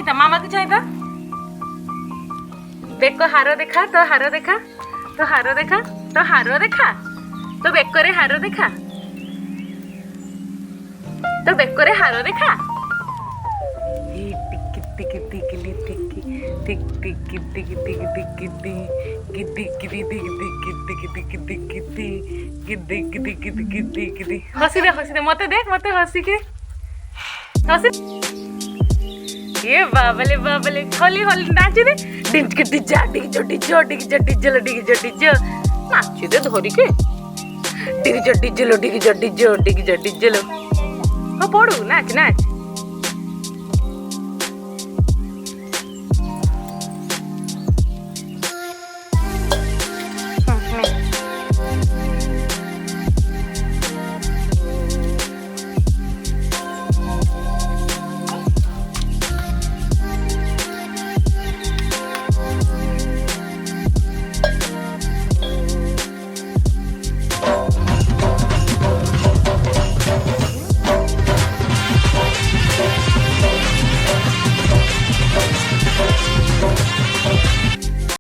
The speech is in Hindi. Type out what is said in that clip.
चाहिए मामा को चाहिए बेक हार देखा तो हार देखा तो हार देखा तो हार देखा तो बेकरे हार देखा तो बेकरे हार देखा टिकी टिकी टिकी टिक टिकी टिकी टिकी टिकी टिकी टिकी टिकी टिकी टिकी हसी दे मते देख मते हसी के हसी ये बाबले होली होली नाच दे डिंच के डिजा डिजो डिजो डिजो डिजो डिजो डिजो नाच दे धरी के डिजो डिजो डिजो डिजो डिजो डिजो हो पड़ू नाच नाच